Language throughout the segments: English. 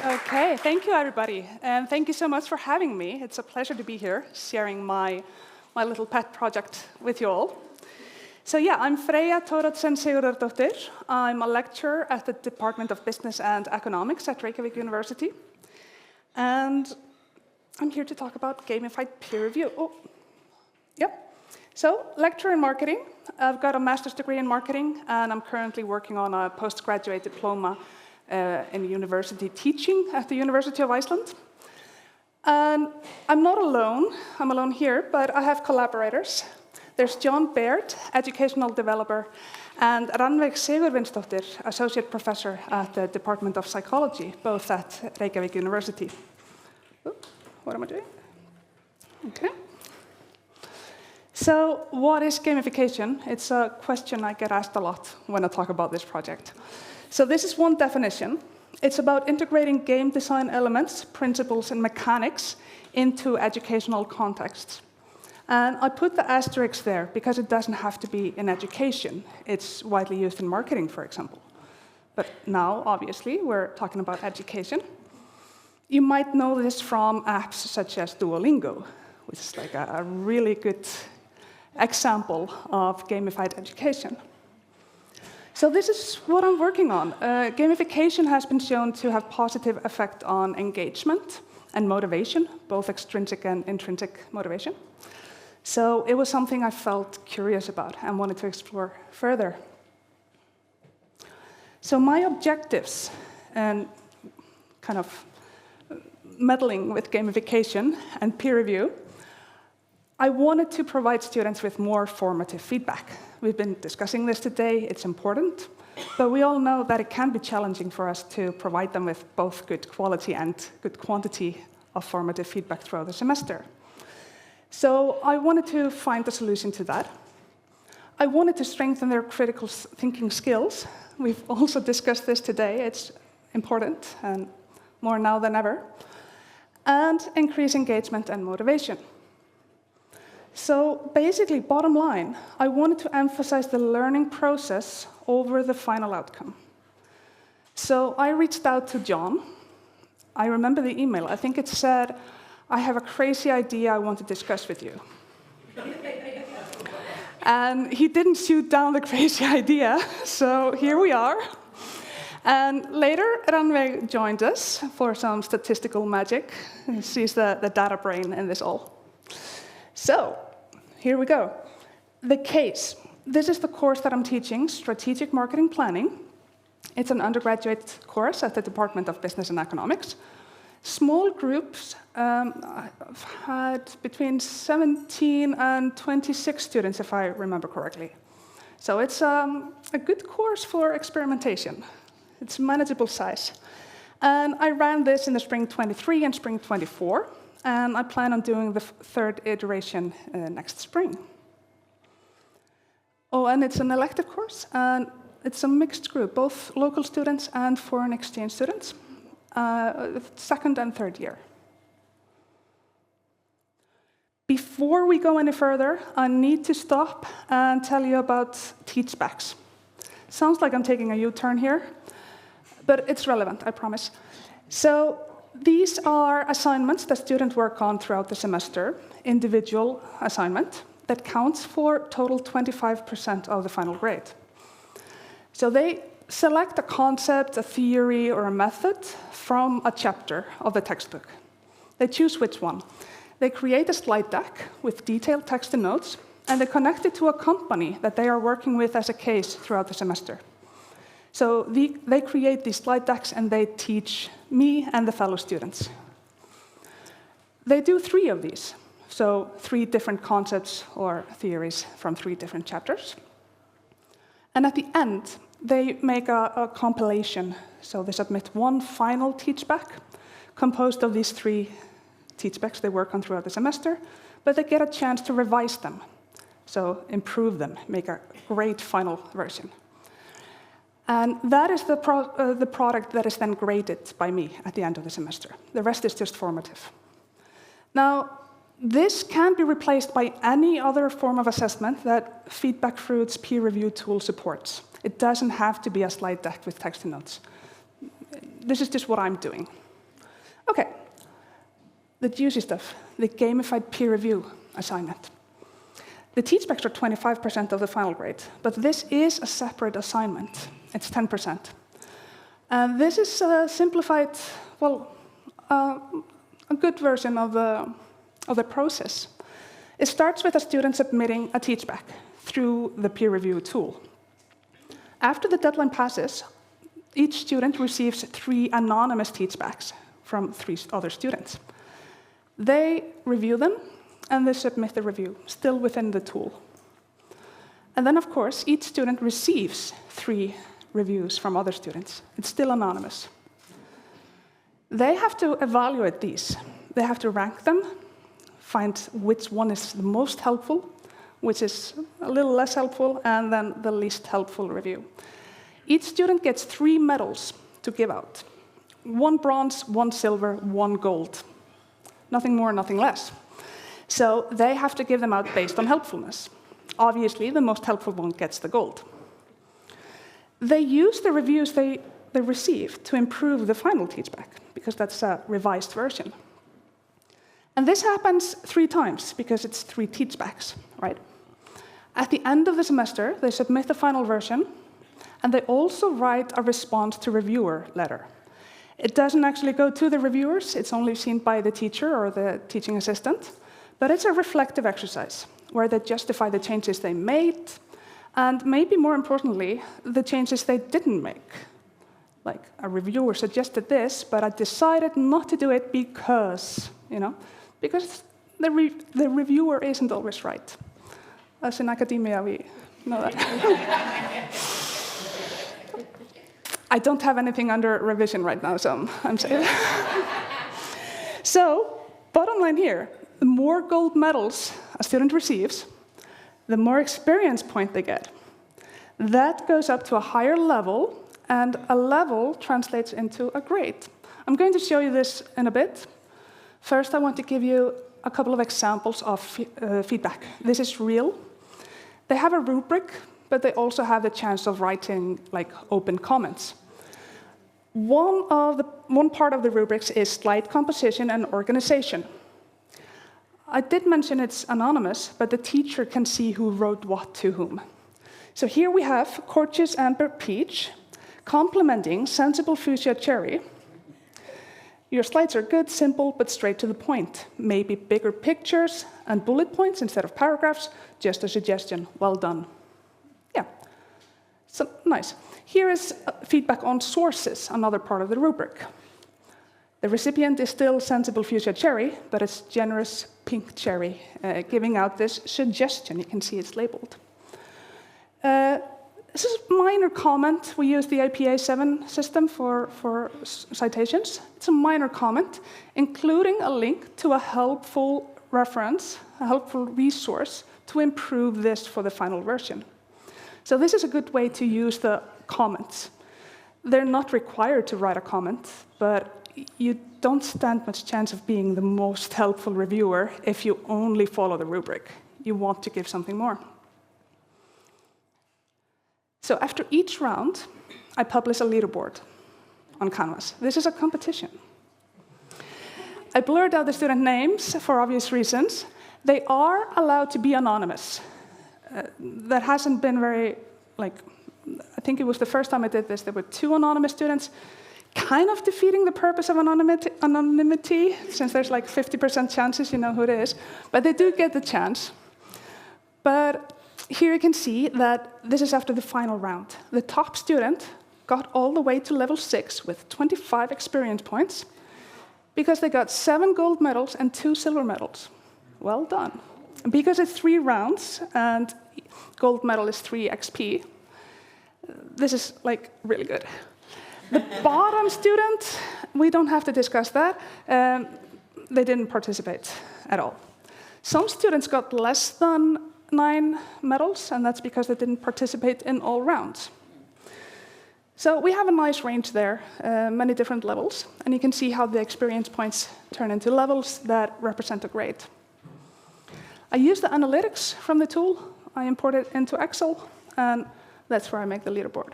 Okay, thank you everybody, and thank you so much for having me. It's a pleasure to be here, sharing my little pet project with you all. So yeah, I'm Freyja Sigurðardóttir. I'm a lecturer at the Department of Business and Economics at Reykjavik University. And I'm here to talk about gamified peer review. So, lecturer in marketing. I've got a master's degree in marketing, and I'm currently working on a postgraduate diploma in university teaching at the University of Iceland. And I'm not alone. I'm alone here, but I have collaborators. There's John Baird, educational developer, and Freyja Sigurðardóttir, associate professor at the Department of Psychology, both at Reykjavik University. What am I doing? Okay. So, what is gamification? It's a question I get asked a lot when I talk about this project. So this is one definition. It's about integrating game design elements, principles, and mechanics into educational contexts. And I put the asterisk there because it doesn't have to be in education. It's widely used in marketing, for example. But now, obviously, we're talking about education. You might know this from apps such as Duolingo, which is like a really good example of gamified education. So this is what I'm working on. Gamification has been shown to have positive effect on engagement and motivation, both extrinsic and intrinsic motivation. So it was something I felt curious about and wanted to explore further. So my objectives and kind of meddling with gamification and peer review, I wanted to provide students with more formative feedback. We've been discussing this today, it's important, but we all know that it can be challenging for us to provide them with both good quality and good quantity of formative feedback throughout the semester. So I wanted to find a solution to that. I wanted to strengthen their critical thinking skills. We've also discussed this today, it's important and more now than ever. And increase engagement and motivation. So basically, bottom line, I wanted to emphasize the learning process over the final outcome. So I reached out to John. I remember the email. I think it said, I have a crazy idea I want to discuss with you. And he didn't shoot down the crazy idea, so here we are. And later, Rannveig joined us for some statistical magic. She's the data brain in this all. So, here we go. The case. This is the course that I'm teaching, Strategic Marketing Planning. It's an undergraduate course at the Department of Business and Economics. Small groups. I've had between 17 and 26 students, if I remember correctly. So it's a good course for experimentation. It's manageable size. And I ran this in the spring 23 and spring 24. And I plan on doing the third iteration next spring. Oh, and it's an elective course, and it's a mixed group, both local students and foreign exchange students, second and third year. Before we go any further, I need to stop and tell you about teachbacks. Sounds like I'm taking a U-turn here, but it's relevant, I promise. So, these are assignments that students work on throughout the semester, individual assignment, that counts for total 25% of the final grade. So they select a concept, a theory, or a method from a chapter of the textbook. They choose which one. They create a slide deck with detailed text and notes, and they connect it to a company that they are working with as a case throughout the semester. So they create these slide decks and they teach me and the fellow students. They do 3 of these, so 3 different concepts or theories from 3 different chapters. And at the end, they make a compilation. So they submit one final teachback composed of these 3 teachbacks they work on throughout the semester, but they get a chance to revise them, so improve them, make a great final version. And that is the product that is then graded by me at the end of the semester. The rest is just formative. Now, this can be replaced by any other form of assessment that FeedbackFruits Peer review tool supports. It doesn't have to be a slide deck with text and notes. This is just what I'm doing. Okay, the juicy stuff, the Gamified Peer Review assignment. The teachbacks are 25% of the final grade, but this is a separate assignment. It's 10%. And this is a simplified, well, a good version of the process. It starts with a student submitting a teachback through the peer review tool. After the deadline passes, each student receives 3 anonymous teachbacks from 3 other students. They review them, and they submit the review, still within the tool. And then, of course, each student receives 3 reviews from other students. It's still anonymous. They have to evaluate these. They have to rank them, find which one is the most helpful, which is a little less helpful, and then the least helpful review. Each student gets 3 medals to give out. 1 bronze, 1 silver, 1 gold. Nothing more, nothing less. So they have to give them out based on helpfulness. Obviously, the most helpful one gets the gold. They use the reviews they receive to improve the final teachback, because that's a revised version. And this happens 3 times, because it's 3 teachbacks, right? At the end of the semester, they submit the final version, and they also write a response to reviewer letter. It doesn't actually go to the reviewers, it's only seen by the teacher or the teaching assistant, but it's a reflective exercise, where they justify the changes they made, and maybe more importantly, the changes they didn't make. Like, a reviewer suggested this, but I decided not to do it because, because the reviewer isn't always right. As in academia, we know that. I don't have anything under revision right now, so I'm safe. So, bottom line here, the more gold medals a student receives, the more experience point they get. That goes up to a higher level, and a level translates into a grade. I'm going to show you this in a bit. First, I want to give you a couple of examples of feedback. This is real. They have a rubric, but they also have the chance of writing open comments. One part of the rubrics is slide composition and organization. I did mention it's anonymous, but the teacher can see who wrote what to whom. So here we have Courteous Amber Peach complimenting Sensible Fuchsia Cherry. Your slides are good, simple, but straight to the point. Maybe bigger pictures and bullet points instead of paragraphs. Just a suggestion. Well done. Yeah, so nice. Here is feedback on sources, another part of the rubric. The recipient is still Sensible Fuchsia Cherry, but it's Generous Pink Cherry, giving out this suggestion. You can see it's labeled. This is a minor comment. We use the IPA 7 system for citations. It's a minor comment, including a link to a helpful reference, a helpful resource to improve this for the final version. So this is a good way to use the comments. They're not required to write a comment, but you don't stand much chance of being the most helpful reviewer if you only follow the rubric. You want to give something more. So after each round, I publish a leaderboard on Canvas. This is a competition. I blurred out the student names for obvious reasons. They are allowed to be anonymous. That hasn't been very, I think it was the first time I did this. There were 2 anonymous students, kind of defeating the purpose of anonymity, since there's 50% chances you know who it is. But they do get the chance. But here you can see that this is after the final round. The top student got all the way to level 6 with 25 experience points because they got 7 gold medals and 2 silver medals. Well done. And because it's 3 rounds and gold medal is 3 XP, this is really good. The bottom student, we don't have to discuss that. They didn't participate at all. Some students got less than 9 medals, and that's because they didn't participate in all rounds. So we have a nice range there, many different levels, and you can see how the experience points turn into levels that represent a grade. I use the analytics from the tool. I import it into Excel, and that's where I make the leaderboard.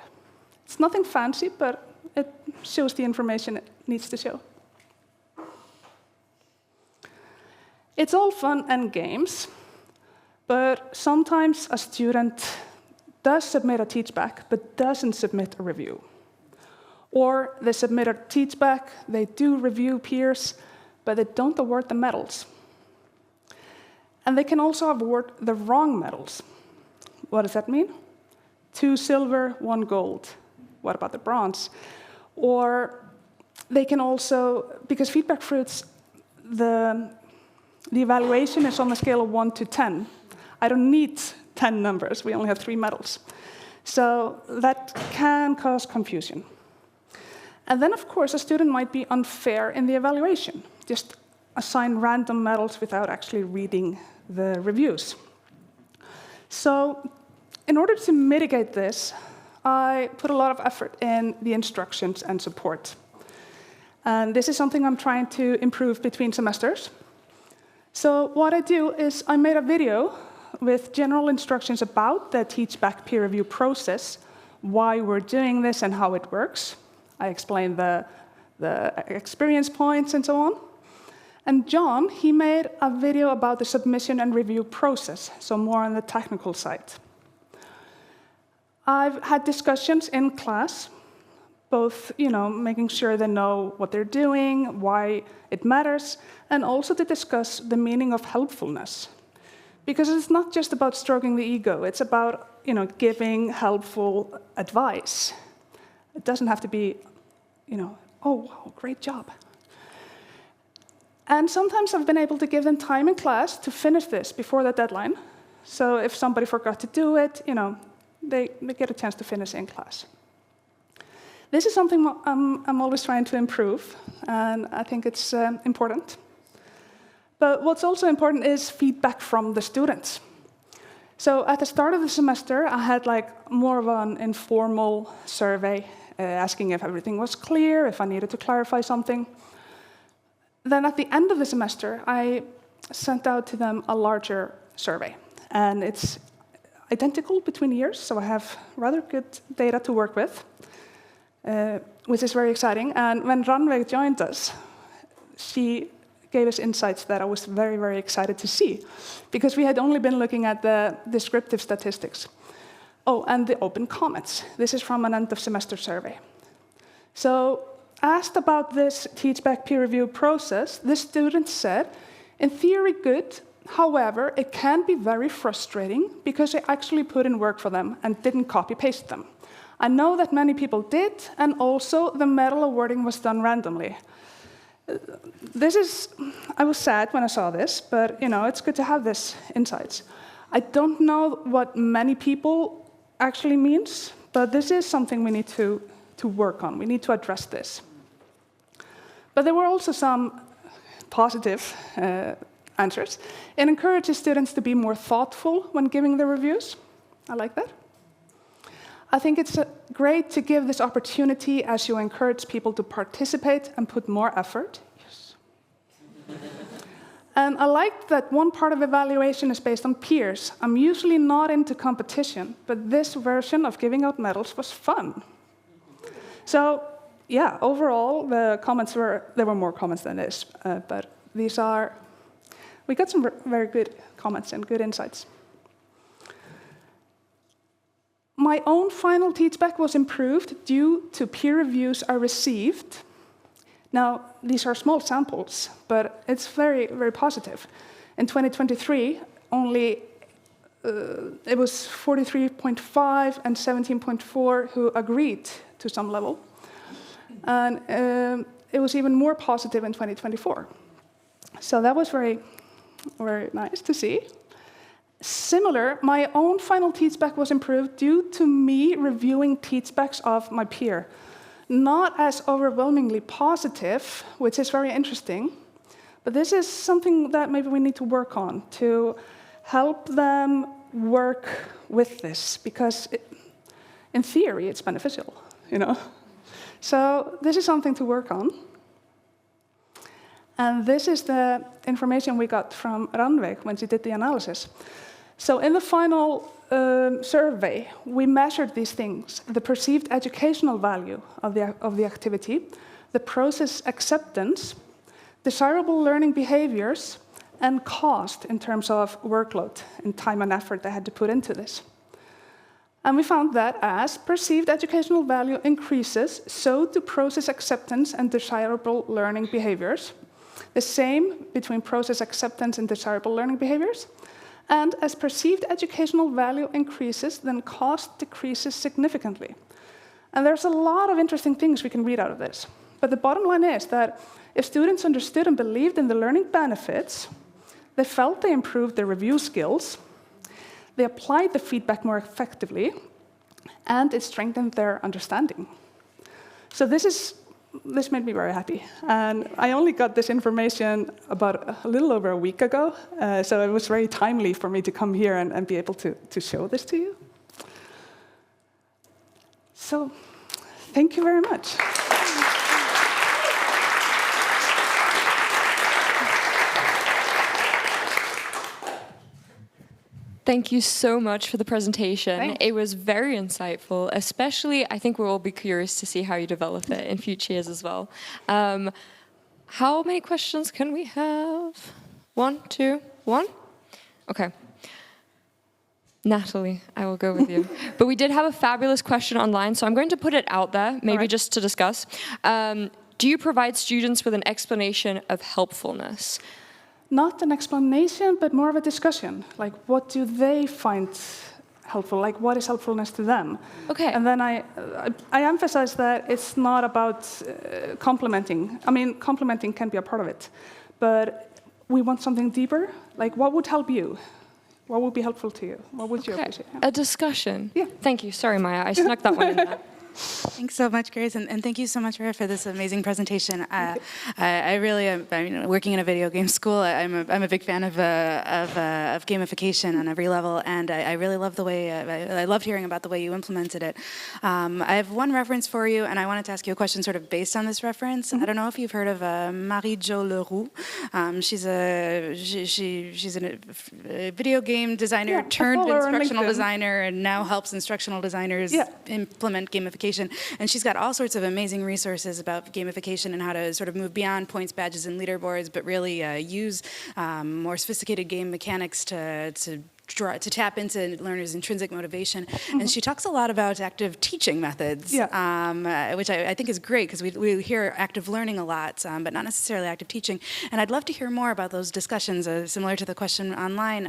It's nothing fancy, but it shows the information it needs to show. It's all fun and games, but sometimes a student does submit a teachback, but doesn't submit a review. Or they submit a teachback, they do review peers, but they don't award the medals. And they can also award the wrong medals. What does that mean? 2 silver, 1 gold. What about the bronze? Or they can also, because FeedbackFruits, the evaluation is on a scale of 1 to 10. I don't need 10 numbers, we only have 3 medals. So that can cause confusion. And then, of course, a student might be unfair in the evaluation, just assign random medals without actually reading the reviews. So in order to mitigate this, I put a lot of effort in the instructions and support. And this is something I'm trying to improve between semesters. So what I do is I made a video with general instructions about the teachback peer review process, why we're doing this and how it works. I explained the experience points and so on. And John, he made a video about the submission and review process, so more on the technical side. I've had discussions in class, both making sure they know what they're doing, why it matters, and also to discuss the meaning of helpfulness. Because it's not just about stroking the ego, it's about giving helpful advice. It doesn't have to be, oh, wow, great job. And sometimes I've been able to give them time in class to finish this before the deadline. So if somebody forgot to do it, they get a chance to finish in class. This is something I'm always trying to improve, and I think it's important. But what's also important is feedback from the students. So at the start of the semester, I had more of an informal survey, asking if everything was clear, if I needed to clarify something. Then at the end of the semester, I sent out to them a larger survey. And it's identical between years, so I have rather good data to work with, which is very exciting. And when Rannveig joined us, she gave us insights that I was very, very excited to see, because we had only been looking at the descriptive statistics. Oh, and the open comments. This is from an end-of-semester survey. So, asked about this teachback peer review process, the student said, in theory good, however, it can be very frustrating because I actually put in work for them and didn't copy-paste them. I know that many people did, and also the medal awarding was done randomly. I was sad when I saw this, but it's good to have this insights. I don't know what many people actually means, but this is something we need to work on. We need to address this. But there were also some positive answers. It encourages students to be more thoughtful when giving their reviews. I like that. I think it's great to give this opportunity as you encourage people to participate and put more effort. Yes. And I like that one part of evaluation is based on peers. I'm usually not into competition, but this version of giving out medals was fun. So, yeah, overall, there were more comments than this, but we got some very good comments and good insights. My own final teachback was improved due to peer reviews I received. Now, these are small samples, but it's very, very positive. In 2023, only it was 43.5 and 17.4 who agreed to some level. And it was even more positive in 2024. So that was very, very nice to see. Similar, my own final teachback was improved due to me reviewing teachbacks of my peer. Not as overwhelmingly positive, which is very interesting, but this is something that maybe we need to work on to help them work with this, because in theory it's beneficial, So this is something to work on. And this is the information we got from Rannveig when she did the analysis. So in the final survey, we measured these things: the perceived educational value of the activity, the process acceptance, desirable learning behaviors, and cost in terms of workload and time and effort they had to put into this. And we found that as perceived educational value increases, so do process acceptance and desirable learning behaviors. The same between process acceptance and desirable learning behaviors. And as perceived educational value increases, then cost decreases significantly. And there's a lot of interesting things we can read out of this. But the bottom line is that if students understood and believed in the learning benefits, they felt they improved their review skills, they applied the feedback more effectively, and it strengthened their understanding. So this made me very happy. And I only got this information about a little over a week ago, so it was very timely for me to come here and be able to show this to you. So thank you very much. Thank you so much for the presentation. Thanks. It was very insightful, especially I think we'll all be curious to see how you develop it in future years as well. How many questions can we have? 1, 2, 1? Okay. Natalie, I will go with you. But we did have a fabulous question online, so I'm going to put it out there, maybe just to discuss. Do you provide students with an explanation of helpfulness? Not an explanation, but more of a discussion. Like, what do they find helpful? Like, what is helpfulness to them? Okay. And then I emphasize that it's not about complimenting. I mean, complimenting can be a part of it, but we want something deeper. Like, what would help you? What would be helpful to you? What would you appreciate? Yeah. A discussion. Yeah. Thank you. Sorry, Maya. I snuck that one in there. Thanks so much, Grace, and thank you so much for this amazing presentation. I really am. I mean, working in a video game school, I'm a big fan of gamification on every level, and I really love the way I loved hearing about the way you implemented it. I have one reference for you, and I wanted to ask you a question sort of based on this reference. I don't know if you've heard of Marie-Jo Leroux. She's a video game designer turned instructional designer, and now helps instructional designers implement gamification. And she's got all sorts of amazing resources about gamification and how to sort of move beyond points, badges, and leaderboards, but really use more sophisticated game mechanics to tap into learners' intrinsic motivation. And she talks a lot about active teaching methods, which I think is great, because we hear active learning a lot, but not necessarily active teaching. And I'd love to hear more about those discussions, similar to the question online.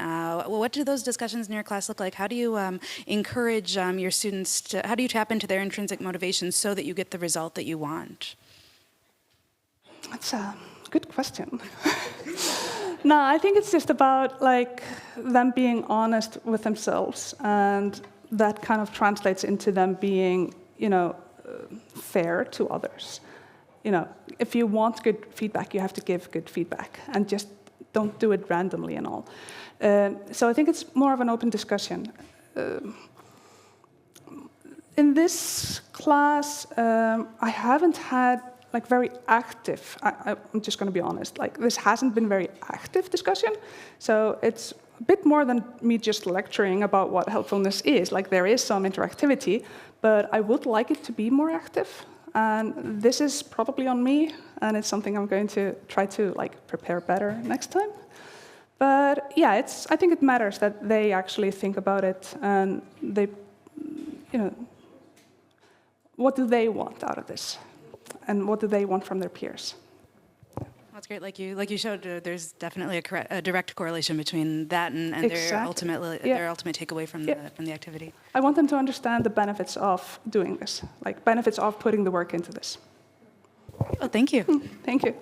What do those discussions in your class look like? How do you encourage your students to, how do you tap into their intrinsic motivation so that you get the result that you want? That's a good question. No, I think it's just about like them being honest with themselves, and that kind of translates into them being, fair to others. If you want good feedback, you have to give good feedback, and just don't do it randomly and all. So I think it's more of an open discussion. In this class, I haven't had like very active, I'm just going to be honest, like this hasn't been very active discussion. So it's a bit more than me just lecturing about what helpfulness is. Like there is some interactivity, but I would like it to be more active. And this is probably on me, and it's something I'm going to try to like prepare better next time. But yeah, I think it matters that they actually think about it, and they, what do they want out of this? And what do they want from their peers? That's great. Like you showed, there's definitely a direct correlation between that and their ultimate takeaway from the activity. I want them to understand the benefits of doing this, like benefits of putting the work into this. Oh, thank you. Thank you.